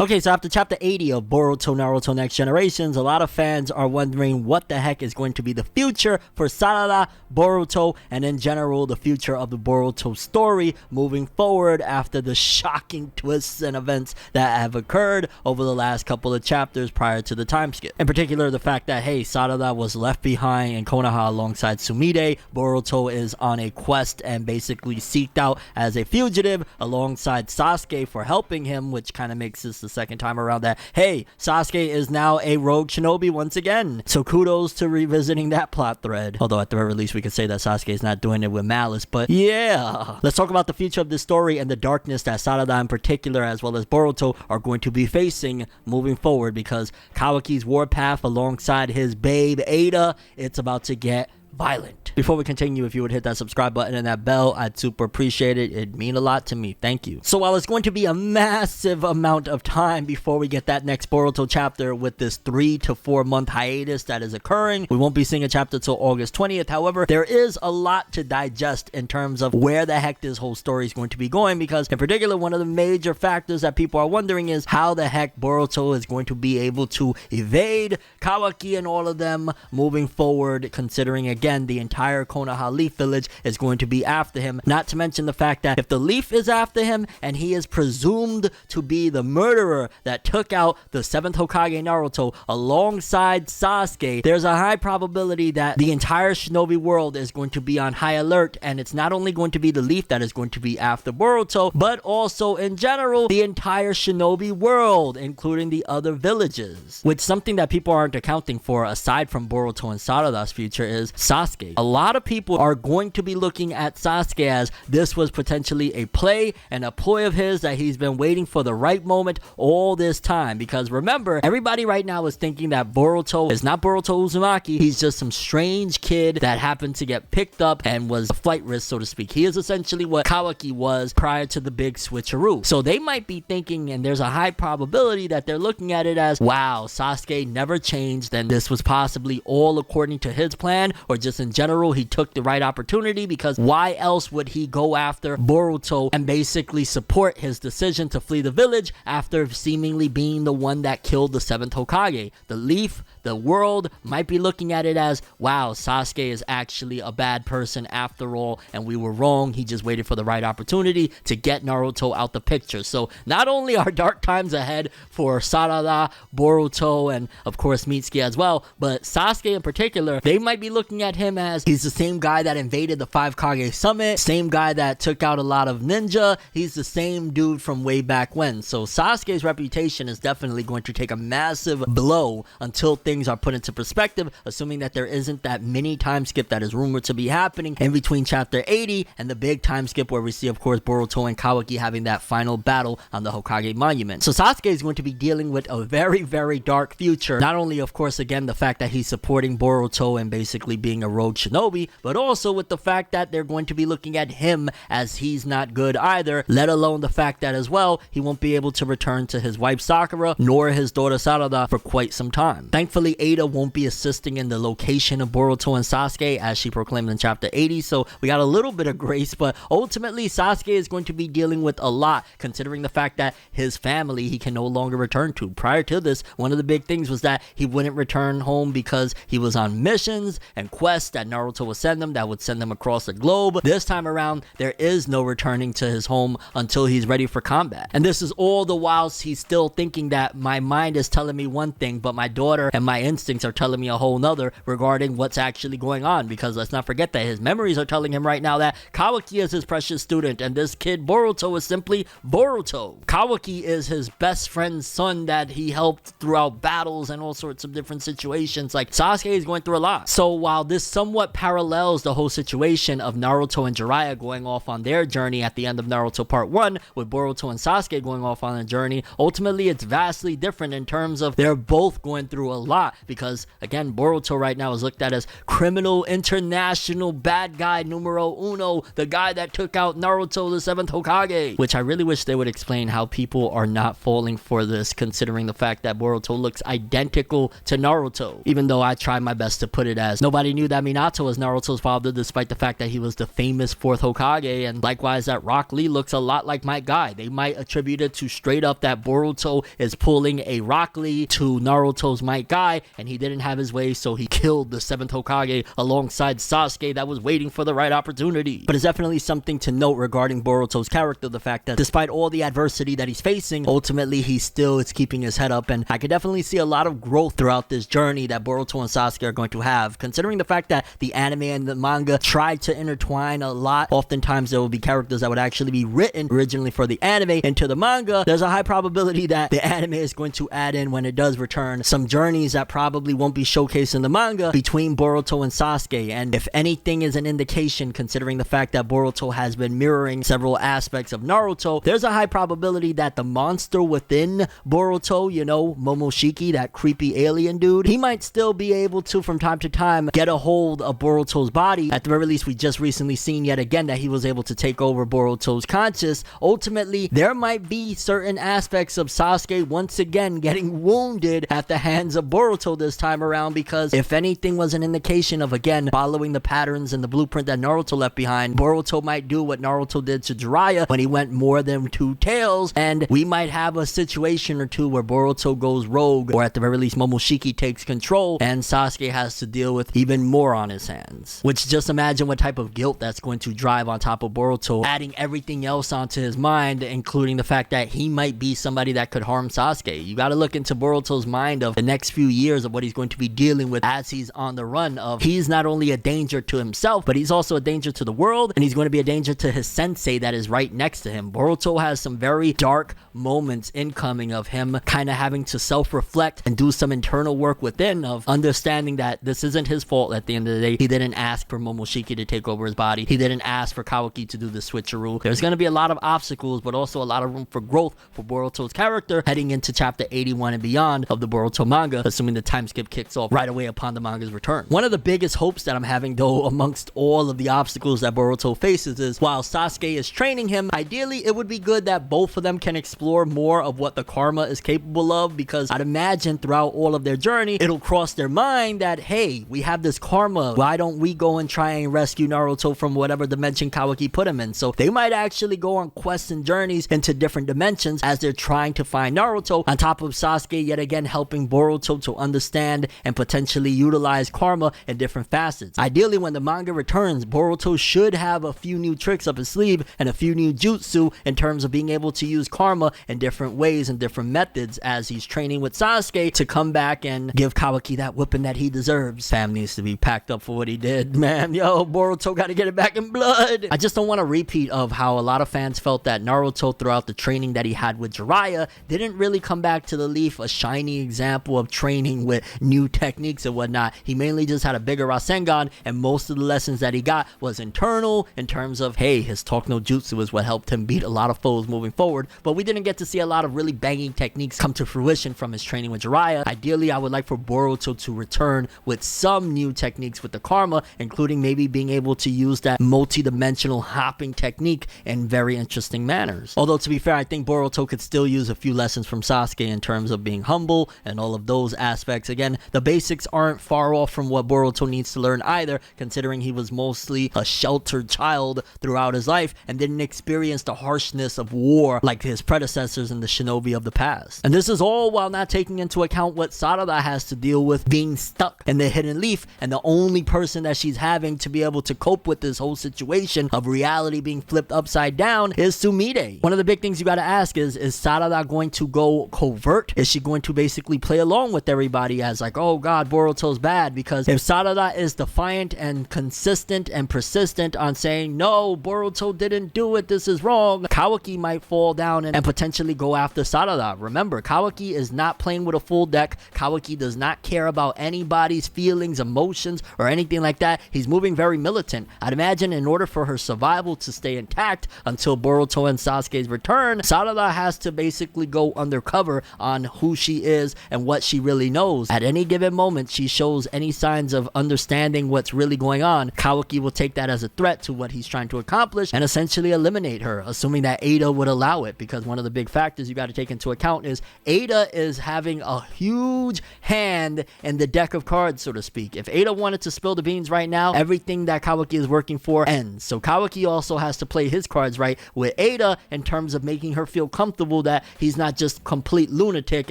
Okay, so after chapter 80 of Boruto Naruto Next Generations, a lot of fans are wondering what the heck is going to be the future for Sarada, Boruto, and in general the future of the Boruto story moving forward after the shocking twists and events that have occurred over the last couple of chapters prior to the time skip. In particular, the fact that, hey, Sarada was left behind in Konoha alongside Sumide, Boruto is on a quest and basically seeked out as a fugitive alongside Sasuke for helping him, which kind of makes this the second time around that, hey, Sasuke is now a rogue shinobi once again. So kudos to revisiting that plot thread. Although at the very least we could say that Sasuke is not doing it with malice, but yeah. Let's talk about the future of this story and the darkness that Sarada in particular as well as Boruto are going to be facing moving forward, because Kawaki's warpath alongside his babe Ada, it's about to get violent. Before we continue, if you would hit that subscribe button and that bell, I'd super appreciate it. It'd mean a lot to me. Thank you. So while it's going to be a massive amount of time before we get that next Boruto chapter with this 3 to 4 month hiatus that is occurring, we won't be seeing a chapter till August 20th. However, there is a lot to digest in terms of where the heck this whole story is going to be going, because in particular, one of the major factors that people are wondering is how the heck Boruto is going to be able to evade Kawaki and all of them moving forward, considering again the entire Konoha Leaf Village is going to be after him. Not to mention the fact that if the Leaf is after him and he is presumed to be the murderer that took out the 7th Hokage Naruto alongside Sasuke, there's a high probability that the entire shinobi world is going to be on high alert, and it's not only going to be the Leaf that is going to be after Boruto, but also in general the entire shinobi world, including the other villages. Which something that people aren't accounting for aside from Boruto and Sarada's future is Sasuke. A lot of people are going to be looking at Sasuke as this was potentially a play and a ploy of his that he's been waiting for the right moment all this time, because remember, everybody right now is thinking that Boruto is not Boruto Uzumaki. He's just some strange kid that happened to get picked up and was a flight risk, so to speak. He is essentially what Kawaki was prior to the big switcheroo. So they might be thinking, and there's a high probability that they're looking at it as, wow, Sasuke never changed, and this was possibly all according to his plan, or just in general he took the right opportunity, because why else would he go after Boruto and basically support his decision to flee the village after seemingly being the one that killed the 7th Hokage? The Leaf, the world might be looking at it as, wow, Sasuke is actually a bad person after all, and we were wrong. He just waited for the right opportunity to get Naruto out the picture. So not only are dark times ahead for Sarada, Boruto, and of course Mitsuki as well, but Sasuke in particular, they might be looking at him as he's the same guy that invaded the 5 Kage Summit, same guy that took out a lot of ninja. He's the same dude from way back when. So Sasuke's reputation is definitely going to take a massive blow until things are put into perspective, assuming that there isn't that mini time skip that is rumored to be happening in between chapter 80 and the big time skip where we see, of course, Boruto and Kawaki having that final battle on the Hokage Monument. So Sasuke is going to be dealing with a very, very dark future. Not only, of course, again, the fact that he's supporting Boruto and basically being a rogue shinobi, but also with the fact that they're going to be looking at him as he's not good either, let alone the fact that as well, he won't be able to return to his wife Sakura nor his daughter Sarada for quite some time. Thankfully, Ada won't be assisting in the location of Boruto and Sasuke as she proclaimed in chapter 80, so we got a little bit of grace, but ultimately Sasuke is going to be dealing with a lot, considering the fact that his family he can no longer return to. Prior to this, one of the big things was that he wouldn't return home because he was on missions and quests that Naruto would send him that would send him across the globe. This time around, there is no returning to his home until he's ready for combat. And this is all the whilst he's still thinking that my mind is telling me one thing, but my daughter and my instincts are telling me a whole nother regarding what's actually going on, because let's not forget that his memories are telling him right now that Kawaki is his precious student and this kid Boruto is simply Boruto. Kawaki is his best friend's son that he helped throughout battles and all sorts of different situations. Like, Sasuke is going through a lot. So while this somewhat parallels the whole situation of Naruto and Jiraiya going off on their journey at the end of Naruto Part 1, with Boruto and Sasuke going off on a journey, ultimately it's vastly different in terms of they're both going through a lot, because again, Boruto right now is looked at as criminal, international, bad guy numero uno, the guy that took out Naruto, the 7th Hokage, which I really wish they would explain how people are not falling for this, considering the fact that Boruto looks identical to Naruto, even though I tried my best to put it as nobody knew you that Minato is Naruto's father, despite the fact that he was the famous 4th Hokage, and likewise that Rock Lee looks a lot like my guy. They might attribute it to straight up that Boruto is pulling a Rock Lee to Naruto's Might Guy, and he didn't have his way, so he killed the 7th Hokage alongside Sasuke that was waiting for the right opportunity. But it's definitely something to note regarding Boruto's character, the fact that despite all the adversity that he's facing, ultimately he still is keeping his head up, and I could definitely see a lot of growth throughout this journey that Boruto and Sasuke are going to have, considering the fact that the anime and the manga tried to intertwine a lot. Oftentimes there will be characters that would actually be written originally for the anime into the manga. There's a high probability that the anime is going to add in, when it does return, some journeys that probably won't be showcased in the manga between Boruto and Sasuke. And if anything is an indication, considering the fact that Boruto has been mirroring several aspects of Naruto, there's a high probability that the monster within Boruto, you know, Momoshiki, that creepy alien dude, he might still be able to from time to time get a hold of Boruto's body. At the very least, we just recently seen yet again that he was able to take over Boruto's conscious. Ultimately, there might be certain aspects of Sasuke once again getting wounded at the hands of Boruto this time around, because if anything was an indication of, again, following the patterns and the blueprint that Naruto left behind, Boruto might do what Naruto did to Jiraiya when he went more than 2 tails, and we might have a situation or two where Boruto goes rogue, or at the very least Momoshiki takes control, and Sasuke has to deal with even more on his hands. Which, just imagine what type of guilt that's going to drive on top of Boruto, adding everything else onto his mind, including the fact that he might be somebody that could harm Sasuke. You gotta look into Boruto's mind of the next few years of what he's going to be dealing with as he's on the run of, he's not only a danger to himself, but he's also a danger to the world, and he's going to be a danger to his sensei that is right next to him. Boruto has some very dark moments incoming of him kind of having to self-reflect and do some internal work within, of understanding that this isn't his fault at the end of the day. He didn't ask for Momoshiki to take over his body. He didn't ask for Kawaki to do the switcheroo. There's going to be a lot of obstacles, but also a lot of room for growth for Boruto's character heading into chapter 81 and beyond of the Boruto manga, assuming the time skip kicks off right away upon the manga's return. One of the biggest hopes that I'm having, though, amongst all of the obstacles that Boruto faces is, while Sasuke is training him, ideally it would be good that both of them can explore more of what the karma is capable of, because I'd imagine throughout all of their journey, it'll cross their mind that, hey, we have this karma, why don't we go and try and rescue Naruto from whatever dimension Kawaki put him in? So they might actually go on quests and journeys into different dimensions as they're trying to find Naruto, on top of Sasuke yet again helping Boruto to understand and potentially utilize karma in different facets. Ideally, when the manga returns, Boruto should have a few new tricks up his sleeve and a few new jutsu in terms of being able to use karma in different ways and different methods as he's training with Sasuke to come back and give Kawaki that whipping that he deserves. Sam needs to be packed up for what he did, man. Yo, Boruto gotta get it back in blood. I just don't want a repeat of how a lot of fans felt that Naruto, throughout the training that he had with Jiraiya, didn't really come back to the leaf a shiny example of training with new techniques and whatnot. He mainly just had a bigger Rasengan, and most of the lessons that he got was internal in terms of, hey, his talk no jutsu is what helped him beat a lot of foes moving forward, but we didn't get to see a lot of really banging techniques come to fruition from his training with Jiraiya. Ideally, I would like for Boruto to return with some new techniques with the karma, including maybe being able to use that multi-dimensional hopping technique in very interesting manners. Although, to be fair, I think Boruto could still use a few lessons from Sasuke in terms of being humble and all of those aspects. Again, the basics aren't far off from what Boruto needs to learn either, considering he was mostly a sheltered child throughout his life and didn't experience the harshness of war like his predecessors in the shinobi of the past. And this is all while not taking into account what Sarada has to deal with, being stuck in the hidden leaf, and the only person that she's having to be able to cope with this whole situation of reality being flipped upside down is Sumire. One of the big things you gotta ask is Sarada going to go covert? Is she going to basically play along with everybody as like, oh god, Boruto's bad? Because if Sarada is defiant and consistent and persistent on saying, no, Boruto didn't do it, this is wrong, Kawaki might fall down and potentially go after Sarada. Remember, Kawaki is not playing with a full deck. Kawaki does not care about anybody's feelings, emotions, or anything like that. He's moving very militant. I'd imagine in order for her survival to stay intact until Boruto and Sasuke's return, Sarada has to basically go undercover on who she is and what she really knows. At any given moment, she shows any signs of understanding what's really going on, Kawaki will take that as a threat to what he's trying to accomplish and essentially eliminate her, assuming that Ada would allow it, because one of the big factors you got to take into account is Ada is having a huge hand in the deck of cards, so to speak. If Ada Ada wanted to spill the beans right now, everything that Kawaki is working for ends. So Kawaki also has to play his cards right with Ada in terms of making her feel comfortable that he's not just complete lunatic,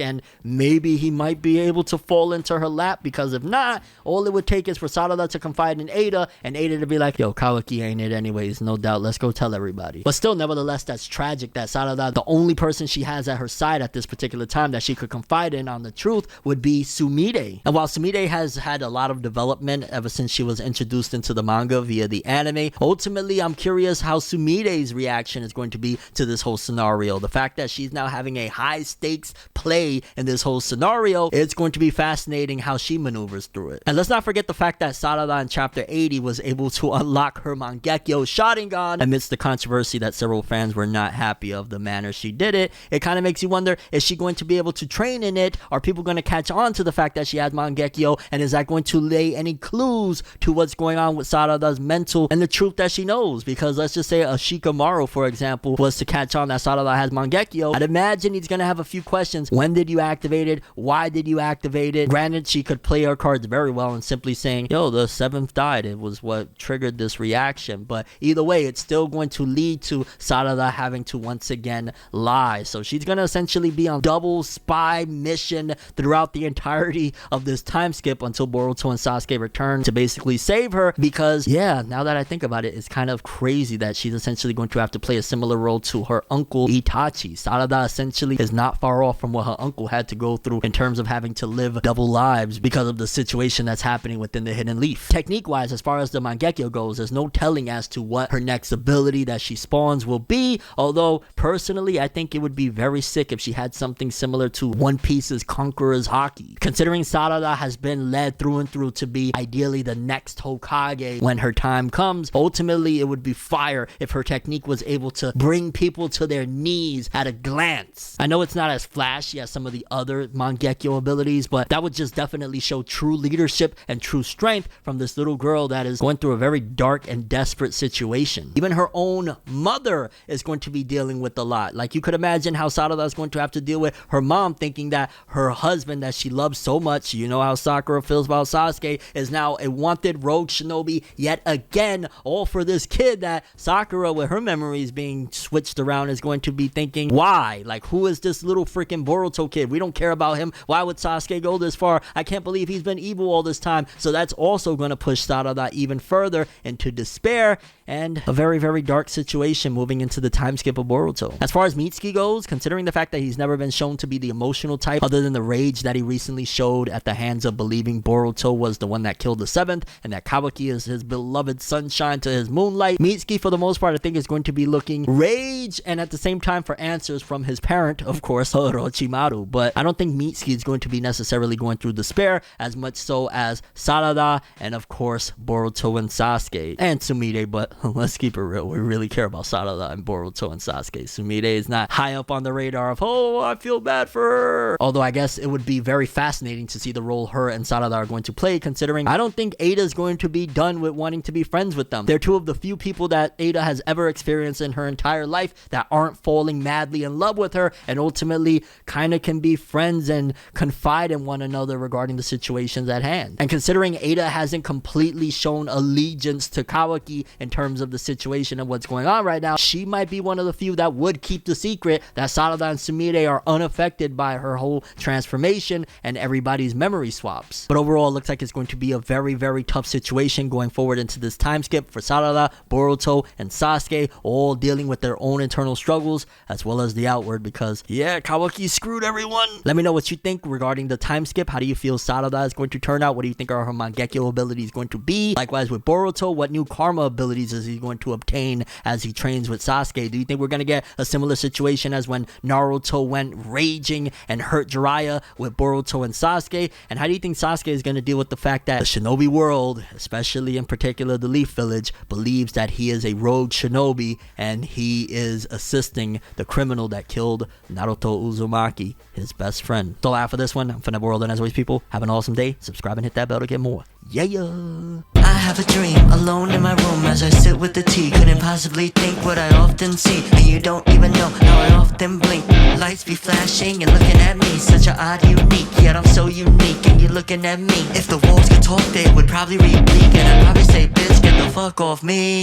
and maybe he might be able to fall into her lap, because if not, all it would take is for Sarada to confide in Ada and Ada to be like, yo, Kawaki ain't it anyways, no doubt, let's go tell everybody. But still, nevertheless, that's tragic that Sarada, the only person she has at her side at this particular time that she could confide in on the truth, would be Sumire. And while Sumire has had a lot of development ever since she was introduced into the manga via the anime, ultimately I'm curious how Sumire's reaction is going to be to this whole scenario. The fact that she's now having a high stakes play in this whole scenario, it's going to be fascinating how she maneuvers through it. And let's not forget the fact that Sarada in chapter 80 was able to unlock her Mangekyou Sharingan amidst the controversy that several fans were not happy of the manner she did it. It kind of makes you wonder, is she going to be able to train in it? Are people going to catch on to the fact that she has Mangekyou? And is that going to lay any clues to what's going on with Sarada's mental and the truth that she knows? Because let's just say a Shikamaru, for example, was to catch on that Sarada has Mangekyou, I'd imagine he's going to have a few questions. When did you activate it? Why did you activate it? Granted, she could play her cards very well and simply saying, yo, the 7th died, it was what triggered this reaction. But either way, it's still going to lead to Sarada having to once again lie. So she's going to essentially be on double spy mission throughout the entirety of this time skip until Boruto and Sasuke return to basically save her. Because yeah, now that I think about it, it's kind of crazy that she's essentially going to have to play a similar role to her uncle Itachi. Sarada essentially is not far off from what her uncle had to go through in terms of having to live double lives because of the situation that's happening within the Hidden Leaf. Technique wise, as far as the Mangekyou goes, there's no telling as to what her next ability that she spawns will be, although personally I think it would be very sick if she had something similar to One Piece's Conqueror's Haki. Considering Sarada has been led through and through to be ideally the next Hokage when her time comes, ultimately it would be fire if her technique was able to bring people to their knees at a glance. I know it's not as flashy as some of the other Mangekyou abilities, but that would just definitely show true leadership and true strength from this little girl that is going through a very dark and desperate situation. Even her own mother is going to be dealing with a lot. Like, you could imagine how Sarada is going to have to deal with her mom thinking that her husband that she loves so much, you know how Sakura feels about Sasuke, is now a wanted rogue shinobi yet again, all for this kid that Sakura, with her memories being switched around, is going to be thinking, why? Like, who is this little freaking Boruto kid? We don't care about him. Why would Sasuke go this far? I can't believe he's been evil all this time. So that's also going to push Sarada even further into despair and a very, very dark situation moving into the time skip of Boruto. As far as Mitsuki goes, considering the fact that he's never been shown to be the emotional type other than the rage that he recently showed at the hands of believing Boruto was the one that killed the 7th and that Kawaki is his beloved sunshine to his moonlight, Mitsuki for the most part I think is going to be looking rage and at the same time for answers from his parent, of course, Orochimaru. But I don't think Mitsuki is going to be necessarily going through despair as much so as Sarada and of course Boruto and Sasuke and Sumire. But let's keep it real, we really care about Sarada and Boruto and Sasuke. Sumire is not high up on the radar of, oh, I feel bad for her. Although I guess it would be very fascinating to see the role her and Sarada are going to play, considering I don't think Ada is going to be done with wanting to be friends with them. They're two of the few people that Ada has ever experienced in her entire life that aren't falling madly in love with her and ultimately kind of can be friends and confide in one another regarding the situations at hand. And considering Ada hasn't completely shown allegiance to Kawaki in terms of the situation and what's going on right now, she might be one of the few that would keep the secret that Sarada and Sumire are unaffected by her whole transformation and everybody's memory swaps. But overall, it looks like it's going to be a very, very tough situation going forward into this time skip for Sarada, Boruto, and Sasuke, all dealing with their own internal struggles as well as the outward, because yeah, Kawaki screwed everyone. Let me know what you think regarding the time skip. How do you feel Sarada is going to turn out? What do you think are her Mangekyou abilities going to be? Likewise with Boruto, what new karma abilities is he going to obtain as he trains with Sasuke? Do you think we're going to get a similar situation as when Naruto went raging and hurt Jiraiya with Boruto and Sasuke? And how do you think Sasuke is going to deal with the fact that the shinobi world, especially in particular the Leaf Village, believes that he is a rogue shinobi and he is assisting the criminal that killed Naruto Uzumaki, his best friend? That's all I have for this one. I'm ForneverWorld, and as always, people, have an awesome day. Subscribe and hit that bell to get more. Yeah. I have a dream, alone in my room as I sit with the tea. Couldn't possibly think what I often see, and you don't even know how I often blink. Lights be flashing and looking at me, such a odd, unique, yet I'm so unique, and you're looking at me. If the walls could talk, they would probably read bleak, and I'd probably say, bitch, get the fuck off me.